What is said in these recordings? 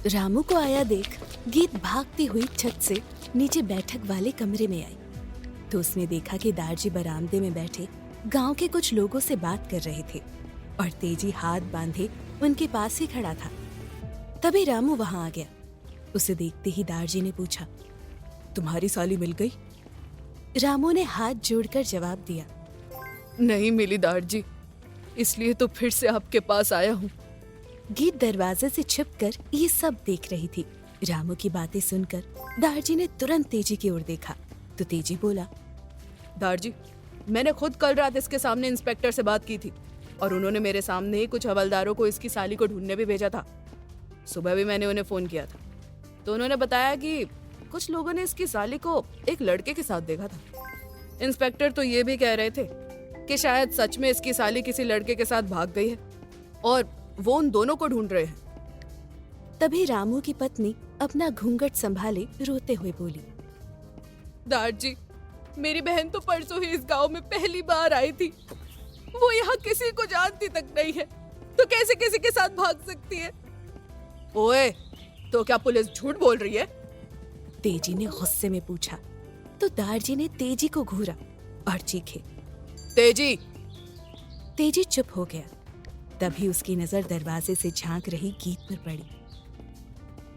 रामू को आया देख गीत भागती हुई छत से नीचे बैठक वाले कमरे में आई तो उसने देखा कि दारजी बरामदे में बैठे गांव के कुछ लोगों से बात कर रहे थे और तेजी हाथ बांधे उनके पास ही खड़ा था। तभी रामू वहां आ गया। उसे देखते ही दारजी ने पूछा, तुम्हारी साली मिल गई? रामू ने हाथ जोड़कर जवाब दिया, नहीं मिली दारजी, इसलिए तो फिर से आपके पास आया हूँ। गीत दरवाजे से छिपकर ये सब देख रही थी। रामू की बातें सुनकर दारजी ने तुरंत तेजी की ओर देखा तो तेजी बोला, दारजी, मैंने खुद कल रात इसके सामने इंस्पेक्टर से बात की थी और उन्होंने मेरे सामने ही कुछ हवलदारों को इसकी साली को ढूंढने भी भेजा था। सुबह भी मैंने उन्हें फोन किया था तो उन्होंने बताया कि कुछ लोगों ने इसकी साली को एक लड़के के साथ देखा था। इंस्पेक्टर तो ये भी कह रहे थे कि शायद सच में इसकी साली किसी लड़के के साथ भाग गई है और वो उन दोनों को ढूंढ रहे हैं। तभी रामू की पत्नी अपना घूंघट संभाले रोते हुए बोली, दारजी, मेरी बहन तो परसों ही इस गांव में पहली बार आई थी। वो यहाँ किसी को जानती तक नहीं है तो कैसे किसी के साथ भाग सकती है? ओए, तो क्या पुलिस झूठ बोल रही है? तेजी ने गुस्से में पूछा तो दारजी ने तेजी को घूरा और चीखे, तेजी! तेजी चुप हो गया। तभी उसकी नजर दरवाजे से झांक रही गीत पर पड़ी।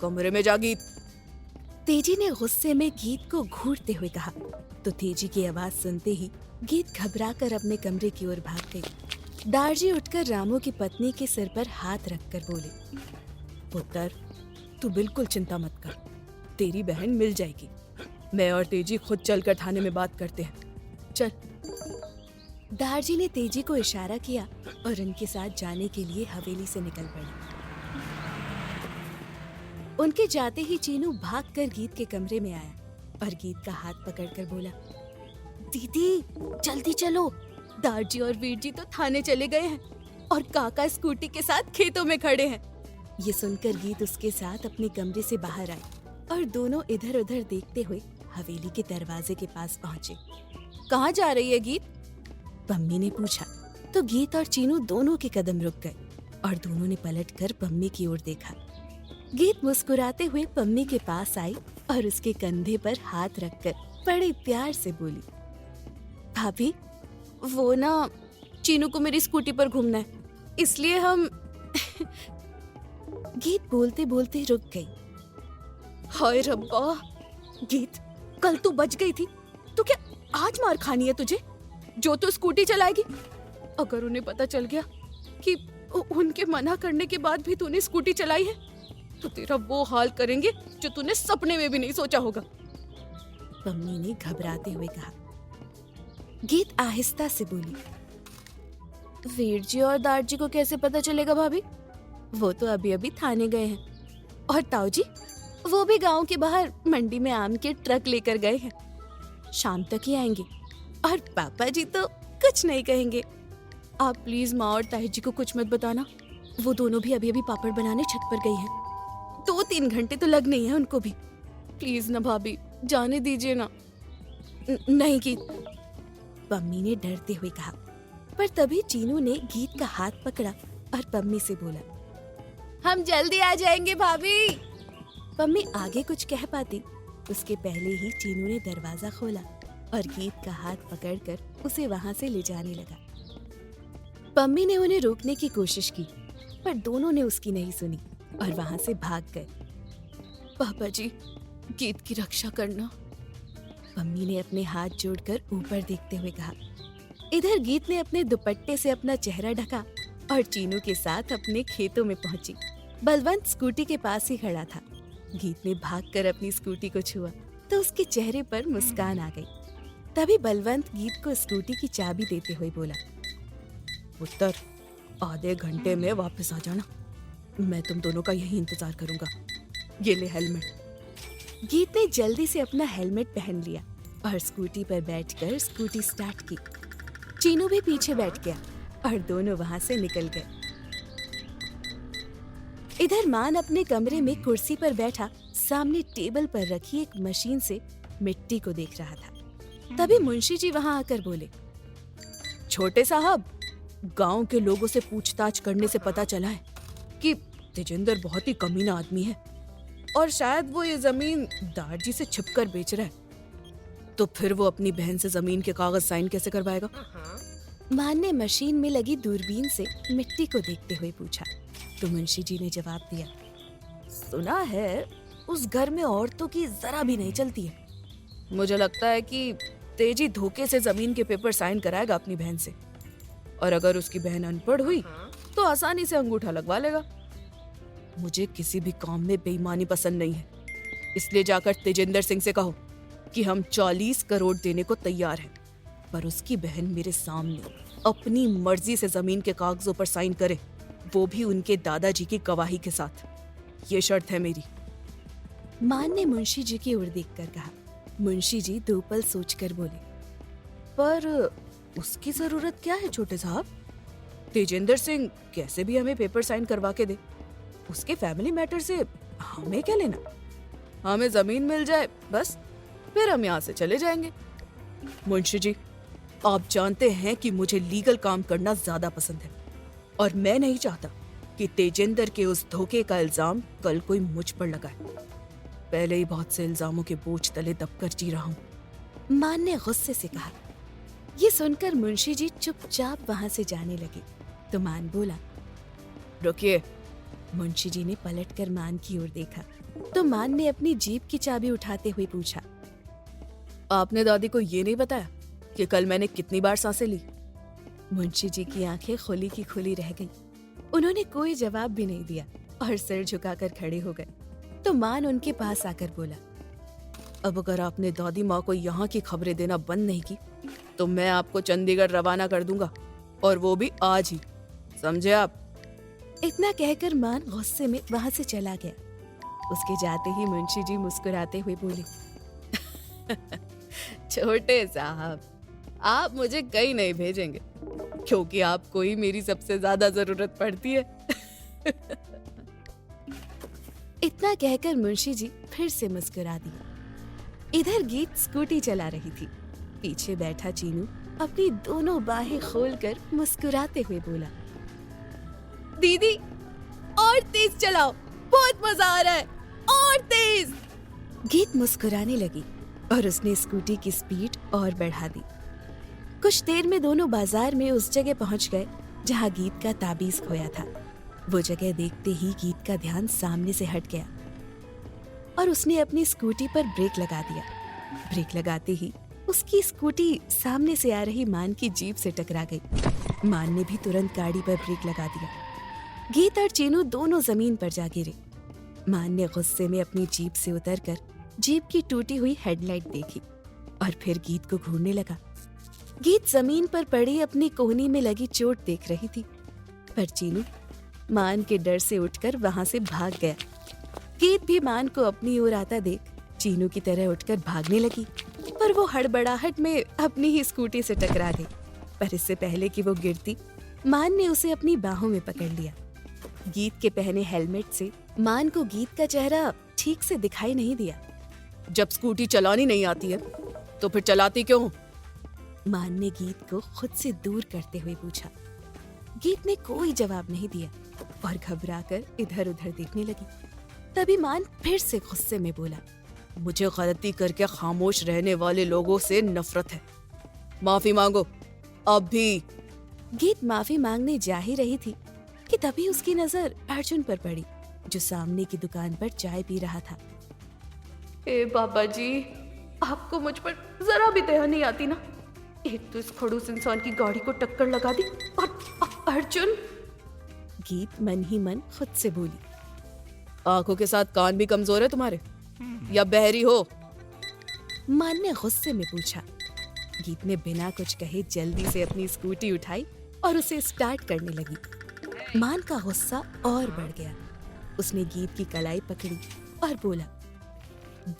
कमरे में जा गीत। तेजी ने गुस्से में गीत को घूरते हुए कहा तो तेजी की आवाज सुनते ही गीत घबराकर अपने कमरे की ओर भाग गई। दारजी उठकर रामू की पत्नी के सिर पर हाथ रखकर बोले, पुत्र, तू बिल्कुल चिंता मत कर, तेरी बहन मिल जाएगी। मैं और तेजी खुद चलकर थाने में बात करते हैं, चल। दारजी ने तेजी को इशारा किया और उनके साथ जाने के लिए हवेली से निकल पड़ी। उनके जाते ही चीनू भागकर गीत के कमरे में आया और गीत का हाथ पकड़कर बोला, दीदी जल्दी चलो, दारजी और वीर जी तो थाने चले गए हैं और काका स्कूटी के साथ खेतों में खड़े हैं। ये सुनकर गीत उसके साथ अपने कमरे से बाहर आए और दोनों इधर उधर देखते हुए हवेली के दरवाजे के पास पहुंचे। कहाँ जा रही है गीत? पम्मी ने पूछा तो गीत और चीनू दोनों के कदम रुक गए और दोनों ने पलटकर पम्मी की ओर देखा। गीत मुस्कुराते हुए पम्मी के पास आई और उसके कंधे पर हाथ रखकर बड़े प्यार से बोली, भाभी, वो ना चीनू को मेरी स्कूटी पर घूमना है, इसलिए हम गीत बोलते बोलते रुक गई। हाय रब्बा, गीत, कल तू बच गई थी तो क्या आज मार खानी है तुझे? जो तो स्कूटी चलाएगी, अगर उन्हें पता चल गया कि उनके मना करने के बाद भी तूने स्कूटी चलाई है तो तेरा वो हाल करेंगे जो तूने सपने में भी नहीं सोचा होगा। पम्मी ने घबराते हुए कहा। गीत आहिस्ता से बोली, वीर जी और दारजी को कैसे पता चलेगा भाभी? वो तो अभी अभी थाने गए हैं और ताऊ जी वो भी गांव के बाहर मंडी में आम के ट्रक लेकर गए हैं, शाम तक ही आएंगे और पापा जी तो कुछ नहीं कहेंगे। आप प्लीज माँ और ताई जी को कुछ मत बताना, वो दोनों भी अभी अभी पापड़ बनाने छत पर गई हैं। 2-3 घंटे तो लगने ही है उनको भी, प्लीज ना भाभी, जाने दीजिए ना। नहीं गीत, पम्मी ने डरते हुए कहा। पर तभी चीनू ने गीत का हाथ पकड़ा और पम्मी से बोला, हम जल्दी आ जाएंगे भाभी। पम्मी आगे कुछ कह पाती उसके पहले ही चीनू ने दरवाजा खोला और गीत का हाथ पकड़कर उसे वहां से ले जाने लगा। पम्मी ने उन्हें रोकने की कोशिश की पर दोनों ने उसकी नहीं सुनी और वहां से भाग गए। पापा जी, गीत की रक्षा करना। पम्मी ने अपने हाथ जोड़कर ऊपर देखते हुए कहा। इधर गीत ने अपने दुपट्टे से अपना चेहरा ढका और चीनू के साथ अपने खेतों में पहुंची। बलवंत स्कूटी के पास ही खड़ा था। गीत ने भागकर अपनी स्कूटी को छुआ तो उसके चेहरे पर मुस्कान आ गई। तभी बलवंत गीत को स्कूटी की चाबी देते हुए बोला, पुत्र, आधे घंटे में वापस आ जाना, मैं तुम दोनों का यही इंतजार करूंगा। ये ले हेलमेट। गीत ने जल्दी से अपना हेलमेट पहन लिया और स्कूटी पर बैठकर स्कूटी स्टार्ट की। चीनू भी पीछे बैठ गया और दोनों वहां से निकल गए। इधर मान अपने कमरे में कुर्सी पर बैठा सामने टेबल पर रखी एक मशीन से मिट्टी को देख रहा था। तभी मुंशी जी वहां आकर बोले, छोटे साहब, गांव के लोगों से पूछताछ करने से पता चला है कि तेजेंद्र बहुत ही कमीना आदमी है और शायद वो ये जमीन दारजी से छिपकर बेच रहा है। तो फिर वो अपनी बहन से जमीन के कागज साइन कैसे करवाएगा? मान ने मशीन में लगी दूरबीन से मिट्टी को देखते हुए पूछा। तो मुंशी जी ने जवाब दिया, सुना है उस घर में औरतों की जरा भी नहीं चलती है। मुझे लगता है कि तेजी धोखे से जमीन के पेपर साइन कराएगा अपनी बहन से, और अगर उसकी बहन अनपढ़ हुई तो आसानी से अंगूठा लगवा लेगा। मुझे किसी भी काम में बेईमानी पसंद नहीं है, इसलिए जाकर तेजिंदर सिंह से कहो कि हम 40 करोड़ देने को तैयार हैं, पर उसकी बहन मेरे सामने अपनी मर्जी से जमीन के कागजों पर साइन करे, वो भी उनके दादाजी की गवाही के साथ। ये शर्त है मेरी। मान ने मुंशी जी की ओर देखकर कहा। मुंशी जी 2 पल सोचकर बोले, पर उसकी जरूरत क्या है छोटे साहब? तेजिंदर सिंह कैसे भी हमें पेपर साइन करवा के दे, उसके फैमिली मैटर से हमें क्या लेना? हमें जमीन मिल जाए बस, फिर हम यहाँ से चले जाएंगे। मुंशी जी, आप जानते हैं कि मुझे लीगल काम करना ज्यादा पसंद है, और मैं नहीं चाहता कि तेजिंदर के उस धोखे का इल्जाम कल कोई मुझ पर लगाए। पहले ही बहुत से इल्जामों के बोझ तले दबकर जी रहा हूँ। मान ने गुस्से से कहा। ये सुनकर मुंशी जी चुपचाप वहां से जाने लगे। तो मान बोला, रुकिए। मुंशी जी ने पलटकर मान की ओर देखा। तो मान ने अपनी जीप की चाबी उठाते हुए पूछा, आपने दादी को ये नहीं बताया कि कल मैंने कितनी बार सांसें ली? मुंशी जी की आंखें खुली की खुली रह गईं। उन्होंने कोई जवाब भी नहीं दिया और सिर झुकाकर खड़े हो गए। तो मान उनके पास आकर बोला, अब अगर आपने दादी माँ को यहाँ की खबरें देना बंद नहीं की तो मैं आपको चंडीगढ़ रवाना कर दूंगा, और वो भी आज ही, समझे आप? इतना कहकर मान गुस्से में वहां से चला गया। उसके जाते ही मुंशी जी मुस्कुराते हुए बोले, छोटे साहब, आप मुझे कहीं नहीं भेजेंगे क्योंकि आपको ही मेरी सबसे ज्यादा जरूरत पड़ती है। इतना कहकर मुंशी जी फिर से मुस्कुरा दिए। इधर गीत स्कूटी चला रही थी। पीछे बैठा चीनू अपनी दोनों बाहें खोलकर मुस्कुराते हुए बोला, दीदी और तेज चलाओ, बहुत मजा आ रहा है, और तेज। गीत मुस्कुराने लगी और उसने स्कूटी की स्पीड और बढ़ा दी। कुछ देर में दोनों बाजार में उस जगह पहुंच गए जहां गीत का ताबीज खोया था। वो जगह देखते ही गीत का ध्यान सामने से हट गया और उसने अपनी स्कूटी पर ब्रेक लगा दिया। ब्रेक लगाते ही उसकी स्कूटी सामने से आ रही मान की जीप से टकरा गई। मान ने भी तुरंत गाड़ी पर ब्रेक लगा दिया। गीत और चीनू दोनों जमीन पर जा गिरे। मान ने गुस्से में अपनी जीप से उतरकर जीप की टूटी हुई हेडलाइट देखी और फिर गीत को घूरने लगा। गीत जमीन पर पड़ी अपनी कोहनी में लगी चोट देख रही थी, पर चीनू मान के डर से उठकर वहां से भाग गया। गीत भी मान को अपनी ओर आता देख चीनू की तरह उठकर भागने लगी, पर वो हड़बड़ाहट में अपनी ही स्कूटी से टकरा गई। पर इससे पहले कि वो गिरती, मान ने उसे अपनी बाहों में पकड़ लिया। गीत के पहने हेलमेट से मान को गीत का चेहरा ठीक से दिखाई नहीं दिया। जब स्कूटी चलानी नहीं आती है तो फिर चलाती क्यों? मान ने गीत को खुद से दूर करते हुए पूछा। गीत ने कोई जवाब नहीं दिया और घबराकर इधर उधर देखने लगी। तभी मान फिर से गुस्से में बोला, मुझे गलती करके खामोश रहने वाले लोगों से नफरत है, माफी मांगो अब भी। गीत माफी मांगने जा ही रही थी कि तभी उसकी नजर अर्जुन पर पड़ी, जो सामने की दुकान पर चाय पी रहा था। ए बाबा जी, आपको मुझ पर जरा भी दया नहीं आती ना? एक तो इस खड़ूस इंसान की गाड़ी को टक्कर लगा दी, और अर्जुन। गीत मन ही मन खुद से बोली, आंखों के साथ कान भी कमजोर है तुम्हारे, या बहरी हो? मान ने गुस्से में पूछा। गीत ने बिना कुछ कहे जल्दी से अपनी स्कूटी उठाई और उसे स्टार्ट करने लगी। मान का गुस्सा और बढ़ गया। उसने गीत की कलाई पकड़ी और बोला,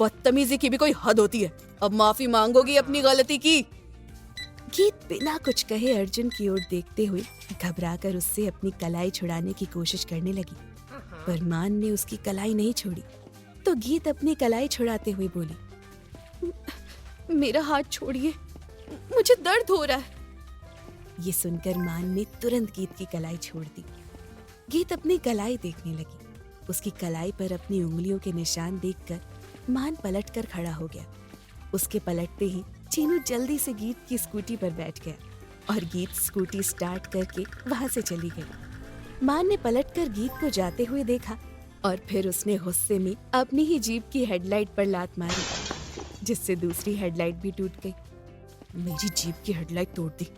बदतमीजी की भी कोई हद होती है, अब माफी मांगोगी अपनी गलती की? गीत बिना कुछ कहे अर्जुन की ओर देखते हुए घबराकर उससे अपनी कलाई छुड़ाने की कोशिश करने लगी, पर मान ने उसकी कलाई नहीं छोड़ी। तो गीत अपनी कलाई छुड़ाते हुए बोली, मेरा हाथ छोड़िए, मुझे दर्द हो रहा है। ये सुनकर मान ने तुरंत गीत की कलाई छोड़ दी। गीत अपनी कलाई देखने लगी, उसकी कलाई पर अपनी उंगलियों के निशान देखकर मान पलटकर खड़ा हो गया। उसके पलटते ही चीनू जल्दी से गीत की स्कूटी पर बैठ गया और गीत स्कूटी स्टार्ट करके वहां से चली गई। मान ने पलटकर गीत को जाते हुए देखा और फिर उसने गुस्से में अपनी ही जीप की हेडलाइट पर लात मारी, जिससे दूसरी हेडलाइट भी टूट गई। मेरी जीप की हेडलाइट तोड़ दी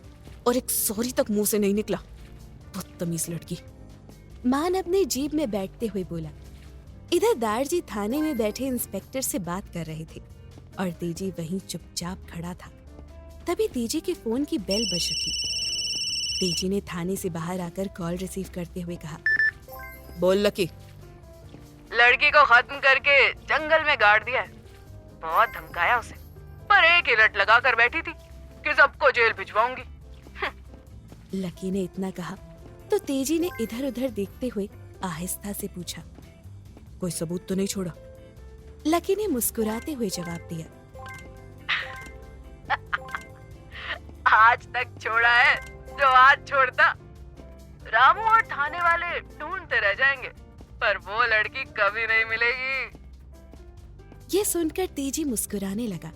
और एक सॉरी तक मुंह से नहीं निकला, बदतमीज लड़की। मान अपने जीप में बैठते हुए बोला। इधर दारजी थाने में बैठे इंस्पेक्टर से बात कर रहे थे और तेजी वहीं चुपचाप खड़ा था। तभी तेजी के फोन की बेल बज उठी। तेजी ने थाने से बाहर आकर कॉल रिसीव करते हुए कहा, बोल लकी। लड़की को खत्म करके जंगल में गाड़ दिया है। बहुत धमकाया उसे, पर एक ही रट लगा कर बैठी थी कि सबको जेल भिजवाऊंगी। लकी ने इतना कहा तो तेजी ने इधर उधर देखते हुए आहिस्ता से पूछा, कोई सबूत तो नहीं छोड़ा? लकी ने मुस्कुराते हुए जवाब दिया, आज तक छोड़ा है जो आज छोड़ता। रामू और थाने वाले ढूंढते रह जाएंगे, पर वो लड़की कभी नहीं मिलेगी। ये सुनकर तेजी मुस्कुराने लगा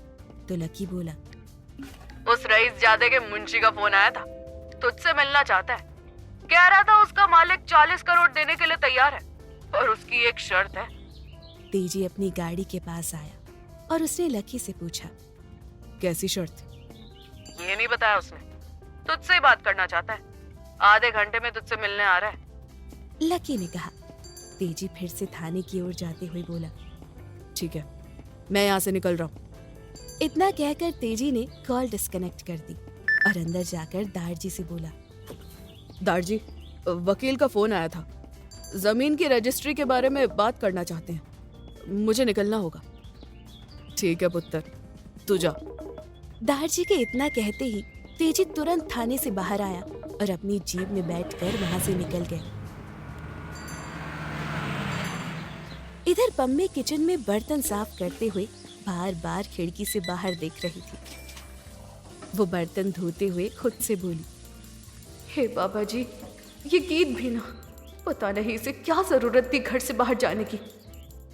तो लकी बोला, उस रईस जादे के मुंशी का फोन आया था, तुझसे मिलना चाहता है। कह रहा था उसका मालिक 40 करोड़ देने के लिए तैयार है, और उसकी एक शर्त है। तेजी अपनी गाड़ी के पास आया और उसने लकी से पूछा, कैसी शर्त? ये नहीं बताया उसने, तुझसे ही बात करना चाहता है। आधे घंटे में तुझसे मिलने आ रहा है। लकी ने कहा। तेजी फिर से थाने की ओर जाते हुए बोला, ठीक है, मैं यहाँ से निकल रहा हूँ। इतना कहकर तेजी ने कॉल डिस्कनेक्ट कर दी और अंदर जाकर दारजी से बोला, दारजी, वकील का फोन आया था। जमीन की रजिस्ट्री के बारे में बात करना चाहते हैं। मुझे निकलना होगा। ठीक है पुत्र, तू जा। दारजी के इतना कहते ही तेजी तुरंत थाने से बाहर आया और अपनी जीप में बैठकर वहां से निकल गया। इधर पम्मी किचन में बर्तन साफ करते हुए बार बार खिड़की से बाहर देख रही थी। वो बर्तन धोते हुए खुद से बोली, हे बाबा जी, ये गीत भी ना, पता नहीं इसे क्या जरूरत थी घर से बाहर जाने की।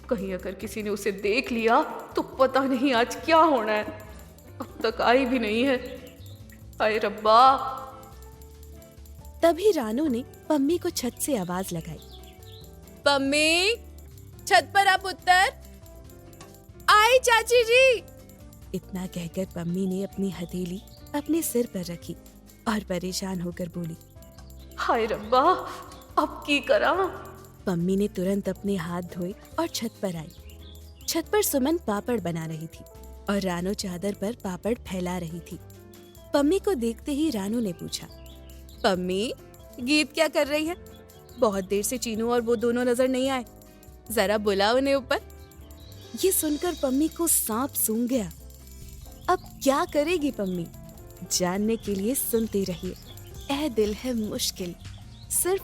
कहीं अगर किसी ने उसे देख लिया तो पता नहीं आज क्या होना है। अब तक आई भी नहीं है। हाय रब्बा। तभी रानू ने पम्मी को छत से आवाज लगाई, पम्मी, छत पर आ पुत्र। आई चाची जी। इतना कहकर पम्मी ने अपनी हथेली अपने सिर पर रखी और परेशान होकर बोली, हाय रब्बा, अब की करा। पम्मी ने तुरंत अपने हाथ धोए और छत पर आई। छत पर सुमन पापड़ बना रही थी और रानू चादर पर पापड़ फैला रही थी। पम्मी को देखते ही रानू ने पूछा, पम्मी, गीत क्या कर रही है? बहुत देर से चीनू और वो दोनों नजर नहीं आए, जरा बुला उन्हें ऊपर। ये सुनकर पम्मी को सांप सूंघ गया। अब क्या करेगी पम्मी? जानने के लिए सुनते रहिए। ए दिल है मुश्किल, सिर्फ